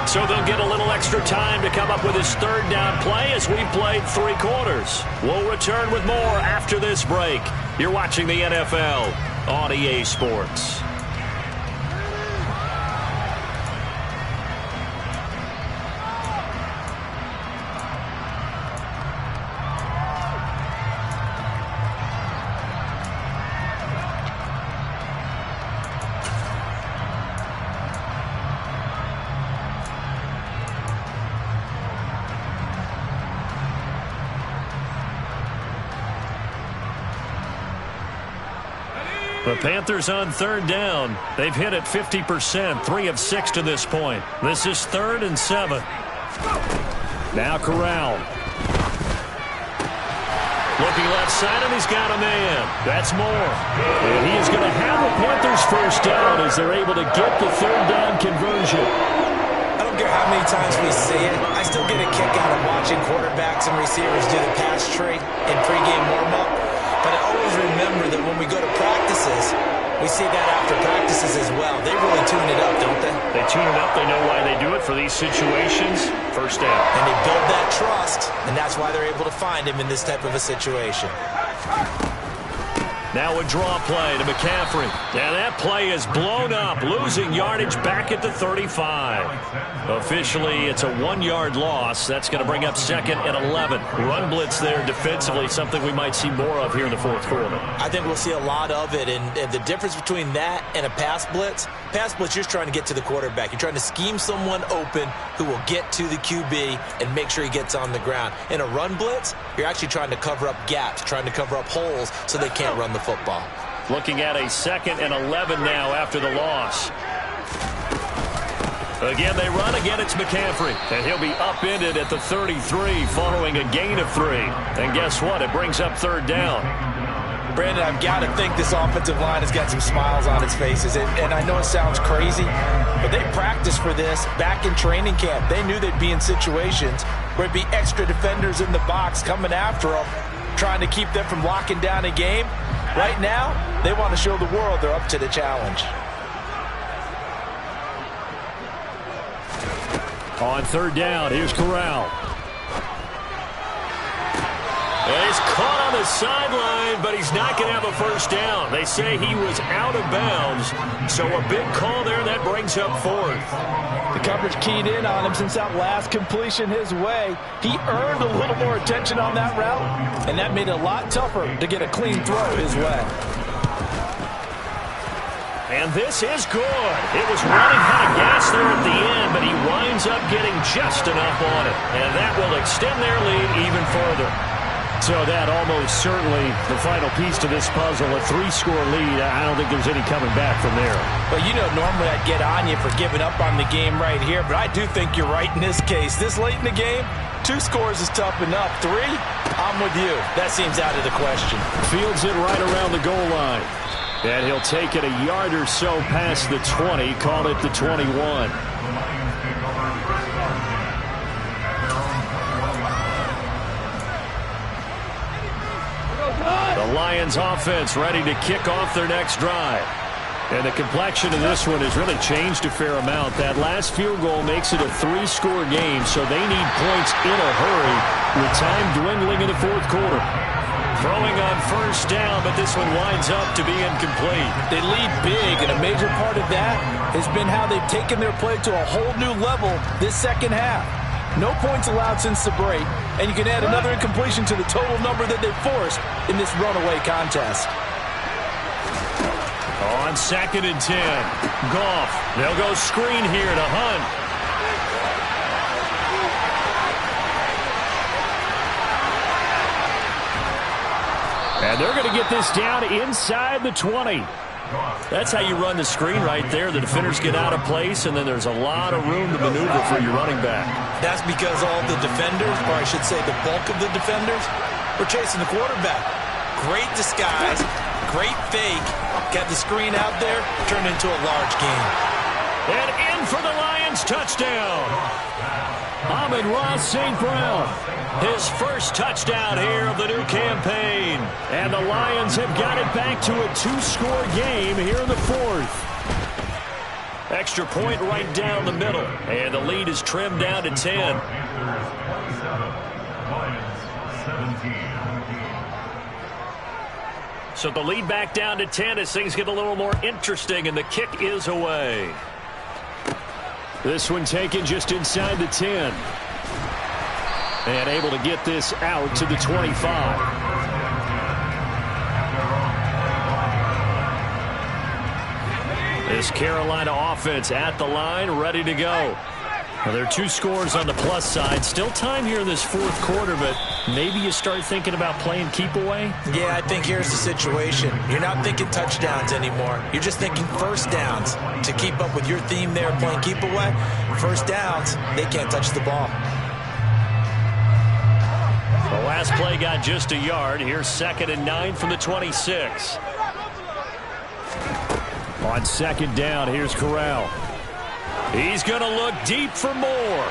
So they'll get a little extra time to come up with his third down play as we've played 3 quarters. We'll return with more after this break. You're watching the NFL on EA Sports. The Panthers on third down. They've hit it 50%, 3 of 6 to this point. This is 3rd and 7. Now Corral. Looking left side, and he's got a man. That's Moore. And he is going to have the Panthers first down as they're able to get the third down conversion. I don't care how many times we see it. I still get a kick out of watching quarterbacks and receivers do the pass tree in pregame warm-up. But I always remember that when we go to practices, we see that after practices as well. They really tune it up, don't they? They tune it up. They know why they do it for these situations. First down. And they build that trust, and that's why they're able to find him in this type of a situation. Now a draw play to McCaffrey. And that play is blown up, losing yardage back at the 35. Officially, it's a 1-yard loss. That's going to bring up 2nd and 11. Run blitz there defensively, something we might see more of here in the fourth quarter. I think we'll see a lot of it, and the difference between that and a pass blitz, you're just trying to get to the quarterback. You're trying to scheme someone open who will get to the QB and make sure he gets on the ground. In a run blitz, you're actually trying to cover up gaps, trying to cover up holes so they can't run the football. Looking at a 2nd and 11 now after the loss. Again, they run. Again, it's McCaffrey. And he'll be upended at the 33 following a gain of 3. And guess what? It brings up third down. Brandon, I've got to think this offensive line has got some smiles on its faces. And I know it sounds crazy, but they practiced for this back in training camp. They knew they'd be in situations where it'd be extra defenders in the box coming after them, trying to keep them from locking down a game. Right now, they want to show the world they're up to the challenge. On third down, here's Corral. And he's caught on the sideline, but he's not going to have a first down. They say he was out of bounds, so a big call there that brings up fourth. The coverage keyed in on him since that last completion his way. He earned a little more attention on that route, and that made it a lot tougher to get a clean throw his way. And this is good. It was running out of gas there at the end, but he winds up getting just enough on it. And that will extend their lead even further. So that almost certainly the final piece to this puzzle, a 3-score lead. I don't think there's any coming back from there. Well, you know, normally I'd get on you for giving up on the game right here, but I do think you're right in this case. This late in the game, 2 scores is tough enough. 3, I'm with you. That seems out of the question. Fields it right around the goal line. And he'll take it a yard or so past the 20, call it the 21. The Lions offense ready to kick off their next drive. And the complexion of this one has really changed a fair amount. That last field goal makes it a 3-score game, so they need points in a hurry with time dwindling in the fourth quarter. Throwing on first down, but this one winds up to be incomplete. They lead big, and a major part of that has been how they've taken their play to a whole new level this second half. No points allowed since the break, and you can add another incompletion to the total number that they forced in this runaway contest. On 2nd and 10, Goff. They'll go screen here to Hunt. And they're going to get this down inside the 20. That's how you run the screen right there. The defenders get out of place, and then there's a lot of room to maneuver for your running back. That's because all the defenders, or I should say the bulk of the defenders, were chasing the quarterback. Great disguise, great fake. Got the screen out there, turned into a large game. And in for the Lions touchdown. Amon-Ra St. Brown. His first touchdown here of the new campaign. And the Lions have got it back to a 2-score game here in the fourth. Extra point right down the middle. And the lead is trimmed down to 10. So the lead back down to 10 as things get a little more interesting, and the kick is away. This one taken just inside the 10. And able to get this out to the 25. This Carolina offense at the line, ready to go. Well, there are 2 scores on the plus side. Still time here in this fourth quarter, but maybe you start thinking about playing keep away? Yeah, I think here's the situation. You're not thinking touchdowns anymore. You're just thinking first downs. To keep up with your theme there, playing keep away, first downs, they can't touch the ball. The last play got just a yard. Here's 2nd and 9 from the 26. On 2nd down, here's Corral. He's going to look deep for more.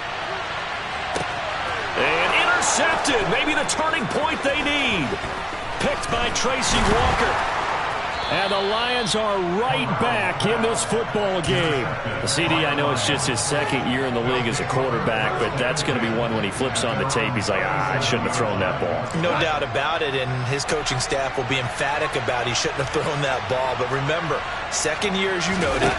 And intercepted. Maybe the turning point they need. Picked by Tracy Walker. And the Lions are right back in this football game. CD, I know it's just his 2nd year in the league as a quarterback, but that's going to be one when he flips on the tape. He's like, I shouldn't have thrown that ball. No doubt about it, and his coaching staff will be emphatic about he shouldn't have thrown that ball. But remember, 2nd year, as you noted,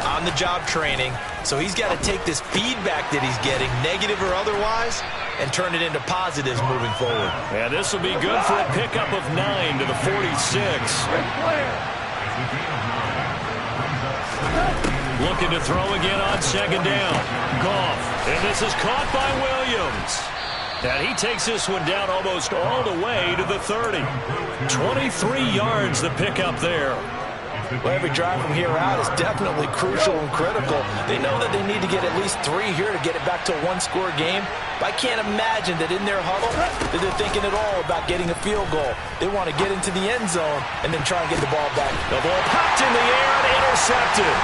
on-the-job training. So he's got to take this feedback that he's getting, negative or otherwise, and turn it into positives moving forward. Yeah, this will be good for a pickup of 9 to the 46. Looking to throw again on 2nd down. Goff, and this is caught by Williams. And he takes this one down almost all the way to the 30. 23 yards the pickup there. Well, every drive from here out is definitely crucial and critical. They know that they need to get at least 3 here to get it back to a one-score game. But I can't imagine that in their huddle that they're thinking at all about getting a field goal. They want to get into the end zone and then try and get the ball back. The ball popped in the air and intercepted.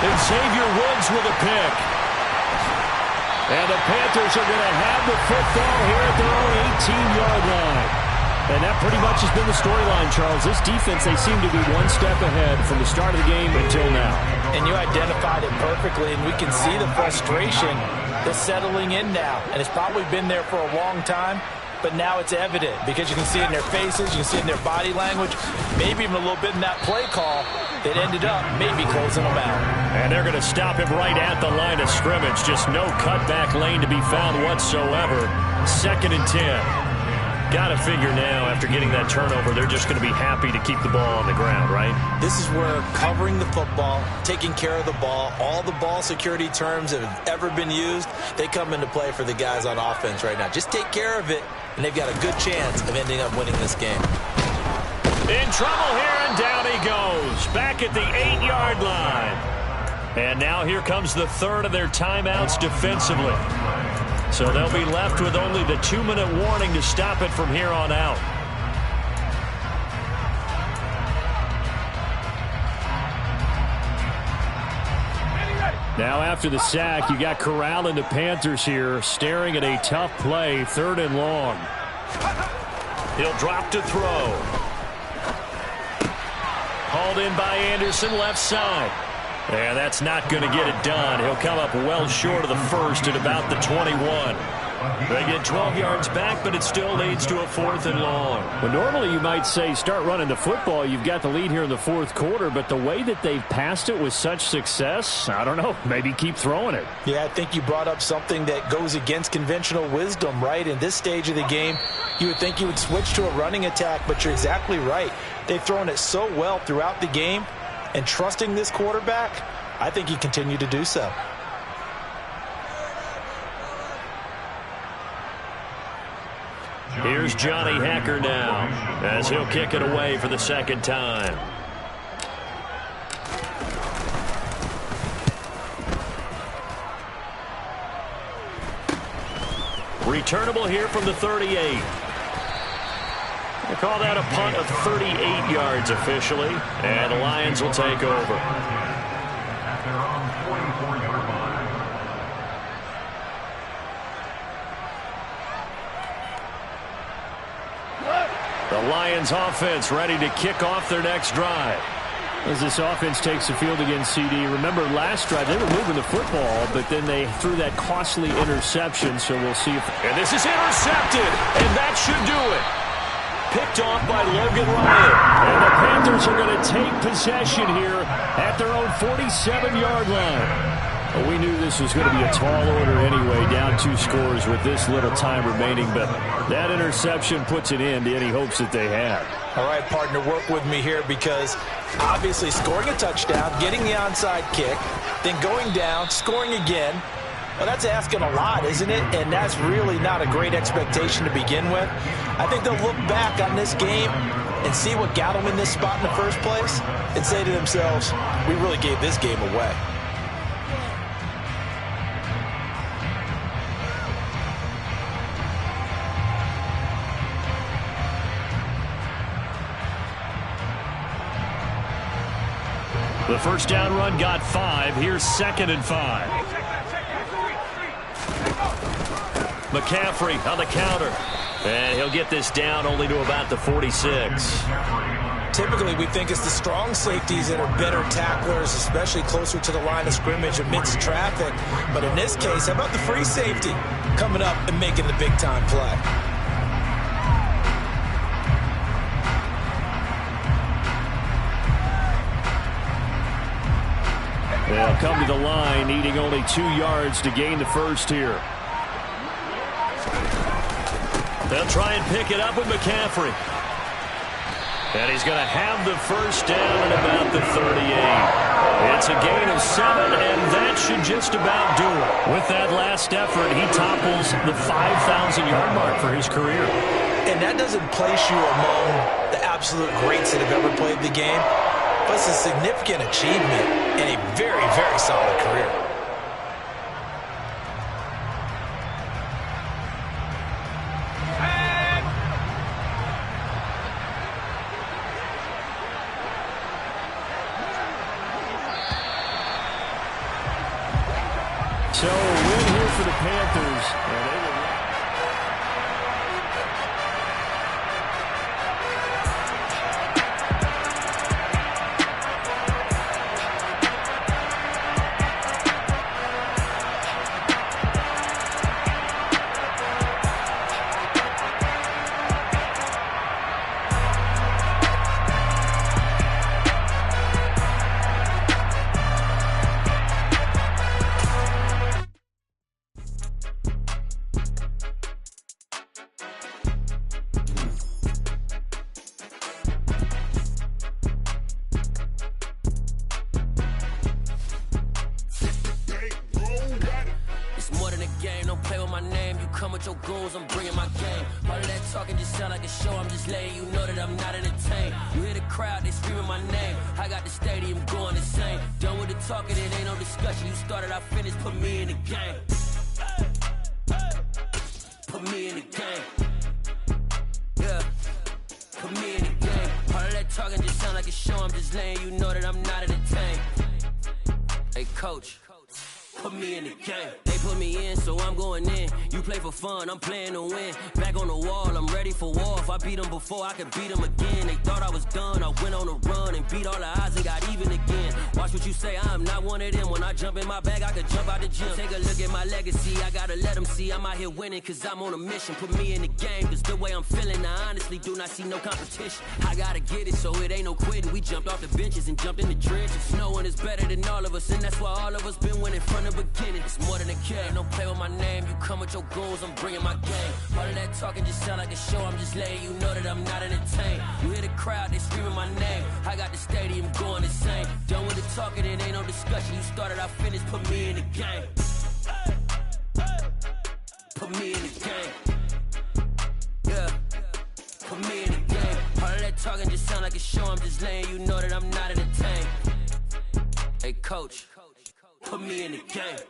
And Xavier Woods with a pick. And the Panthers are going to have the football here at their own 18-yard line. And that pretty much has been the storyline, Charles. This defense, they seem to be one step ahead from the start of the game until now. And you identified it perfectly, and we can see the frustration that's settling in now. And it's probably been there for a long time, but now it's evident because you can see it in their faces, you can see it in their body language, maybe even a little bit in that play call that ended up maybe closing them out. And they're going to stop him right at the line of scrimmage. Just no cutback lane to be found whatsoever. 2nd and 10. Got to figure now, after getting that turnover, they're just going to be happy to keep the ball on the ground, right? This is where covering the football, taking care of the ball, all the ball security terms that have ever been used, they come into play for the guys on offense right now. Just take care of it, and they've got a good chance of ending up winning this game. In trouble here, and down he goes. Back at the 8-yard line. And now here comes the 3rd of their timeouts defensively. So they'll be left with only the 2-minute warning to stop it from here on out. Now after the sack, you got corralling the Panthers here, staring at a tough play, 3rd and long. He'll drop to throw. Hauled in by Anderson, left side. And that's not going to get it done. He'll come up well short of the first at about the 21. They get 12 yards back, but it still leads to a 4th and long. Well, normally you might say start running the football. You've got the lead here in the 4th quarter, but the way that they've passed it with such success, I don't know, maybe keep throwing it. Yeah, I think you brought up something that goes against conventional wisdom, right? In this stage of the game, you would think you would switch to a running attack, but you're exactly right. They've thrown it so well throughout the game, and trusting this quarterback, I think he continued to do so. Here's Johnny Hacker now, as he'll kick it away for the 2nd time. Returnable here from the 38. They call that a punt of 38 yards officially, and the Lions will take over. The Lions offense ready to kick off their next drive. As this offense takes the field against CD, remember last drive they were moving the football, but then they threw that costly interception, so we'll see if... And this is intercepted, and that should do it. Picked off by Logan Ryan. And the Panthers are going to take possession here at their own 47-yard line. Well, we knew this was going to be a tall order anyway, down 2 scores with this little time remaining, but that interception puts an end to any hopes that they had. All right, partner, work with me here because obviously scoring a touchdown, getting the onside kick, then going down, scoring again, well, that's asking a lot, isn't it? And that's really not a great expectation to begin with. I think they'll look back on this game and see what got them in this spot in the first place and say to themselves, we really gave this game away. The first down run got 5. Here's 2nd and 5. McCaffrey on the counter. And he'll get this down only to about the 46. Typically, we think it's the strong safeties that are better tacklers, especially closer to the line of scrimmage amidst traffic. But in this case, how about the free safety coming up and making the big-time play? They'll come to the line, needing only 2 yards to gain the first here. They'll try and pick it up with McCaffrey. And he's going to have the first down at about the 38. It's a gain of 7, and that should just about do it. With that last effort, he topples the 5,000-yard mark for his career. And that doesn't place you among the absolute greats that have ever played the game. but it's a significant achievement and a very, very solid career. So a win here for the Panthers, and they will. Your goals, I'm bringing my game. All of that talking just sound like a show. I'm just letting you know that I'm not entertained. You hear the crowd, they screaming my name. I got the stadium going insane. Done with the talking, it ain't no discussion. You started, I finished, put me in the game. Put me in the game. Yeah, put me in the game. All of that talking just sound like a show. I'm just letting you know that I'm not entertained. Hey, coach, put me in the game. They put me in, so I'm going in. You play for fun, I'm playing to win. Back on the wall, I'm ready for war. If I beat them before, I could beat them again. They thought I was done, I went on a run and beat all the odds and got even again. Watch what you say, I'm not one of them. When I jump in my bag, I could jump out the gym. Take a look at my legacy, I gotta let them see I'm out here winning, cause I'm on a mission. Put me in the game, cause the way I'm feeling, I honestly do not see no competition. I gotta get it, so it ain't no quitting. We jumped off the benches and jumped in the trenches. No one is better than all of us, and that's why all of us been winning from the beginning. It's more than a game, don't play with my name. You come with your goals, I'm bringing my game. All of that talking just sound like a show. I'm just letting you know that I'm not entertained. You hear the crowd, they screaming my name. I got the stadium going insane. Done with the talking, it ain't no discussion. You started, I finished, put me in the game. Put me in the game. Yeah, put me in the game. All of that talking just sound like a show. I'm just letting you know that I'm not entertained. Hey, coach, put me in the game.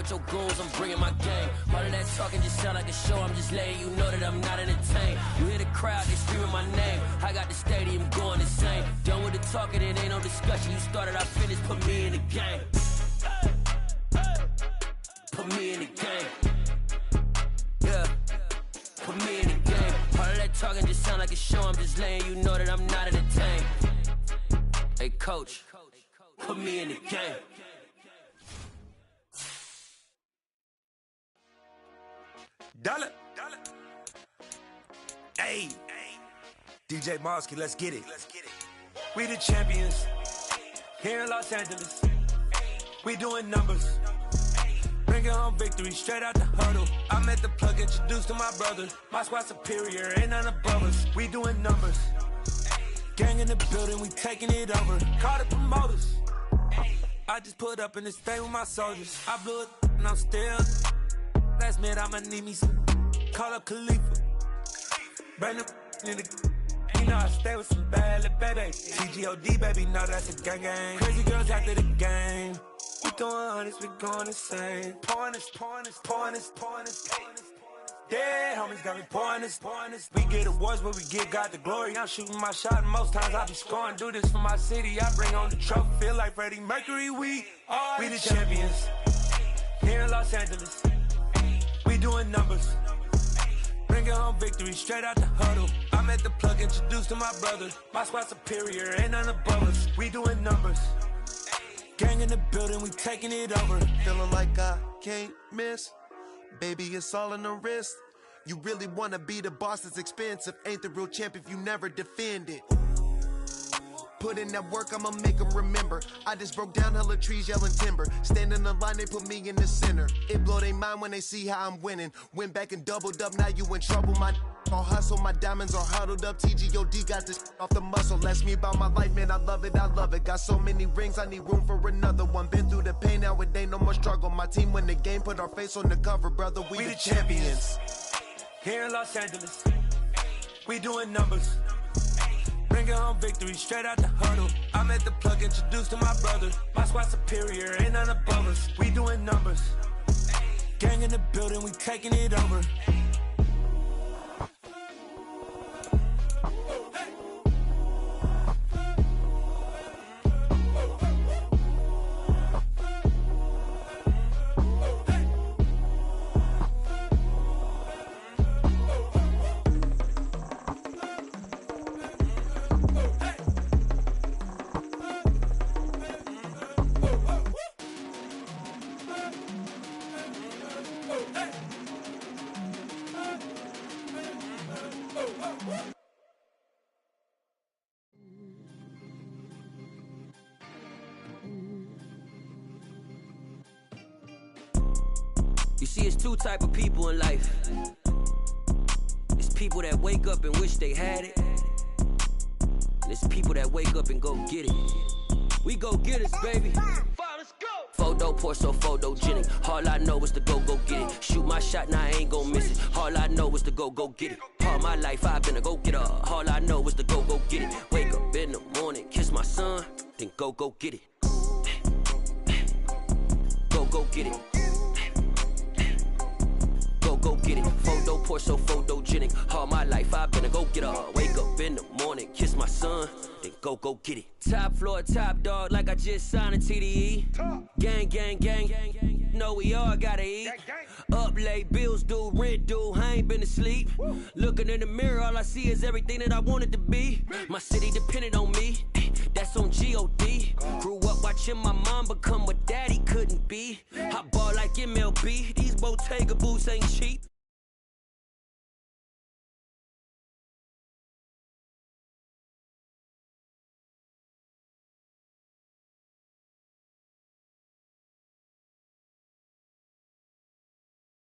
Your goals, I'm bringing my game. All of that talking just sound like a show. I'm just letting you know that I'm not entertained. You hear the crowd, they screaming my name. I got the stadium going insane. Done with the talking, it ain't no discussion. You started, I finished, put me in the game. Put me in the game. Yeah, put me in the game. All of that talking just sound like a show. I'm just letting you know that I'm not entertained. Hey, coach, put me in the game. Dollar. Hey, DJ Mosky, let's get it. We the champions here in Los Angeles. We doing numbers. Bringing home victory straight out the huddle. I met the plug, introduced to my brother. My squad superior, ain't none above us. We doing numbers. Gang in the building, we taking it over. Call the promoters. I just put up in this thing with my soldiers. I blew it and I'm still. Last minute, I'ma need me some. Call up Khalifa. Bring the in the. You know I stay with some bad little baby. TGOD, baby, know that's a gang gang. Crazy girls after the game. We throwing hundreds, we going insane. Pouring this. Yeah, homies got me pouring this. We get awards, but we give God the glory. I'm shooting my shot, and most times I be scoring. Do this for my city, I bring on the trophy. Feel like Freddie Mercury, we the champions here in Los Angeles. We doing numbers. Bringing home victory straight out the huddle. I met the plug, introduced to my brother. My squad superior, ain't none above us. We doing numbers. Gang in the building, we taking it over. Feeling like I can't miss. Baby, it's all in the wrist. You really wanna be the boss, it's expensive. Ain't the real champ if you never defend it. Put in that work, I'ma make them remember. I just broke down hella trees, yelling timber. Stand in the line, they put me in the center. It blow their mind when they see how I'm winning. Went back and doubled up, now you in trouble. My all hustle, my diamonds are huddled up. TGOD got this off the muscle. Ask me about my life, man, I love it, I love it. Got so many rings, I need room for another one. Been through the pain, now it ain't no more struggle. My team win the game, put our face on the cover, brother. We the champions. Here in Los Angeles, we doing numbers. Bringing home victory straight out the huddle. I'm at the plug, introduced to my brother. My squad superior, ain't none above us. We doing numbers. Gang in the building, we taking it over. You see, it's two type of people in life. It's people that wake up and wish they had it, and it's people that wake up and go get it. We go get it, baby. Photo pour so photogenic. All I know is to go get it. Shoot my shot, now I ain't gon' miss it. All I know is to go get it. All my life I've been a go getter. All I know is to go get it. Wake up in the morning, kiss my son, then go get it. Go get it. Go get it. Photo pour so photogenic. All my life I've been a go getter. Wake up in the morning, kiss my son, then go get it. Top floor, top dog, like I just signed a TDE. Gang. Know we all gotta eat. Up late, bills due, rent due, I ain't been asleep. Looking in the mirror, all I see is everything that I wanted to be. My city depended on me, that's on G.O.D. Grew up watching my mom become what daddy couldn't be. I ball like MLB, these Bottega boots ain't cheap.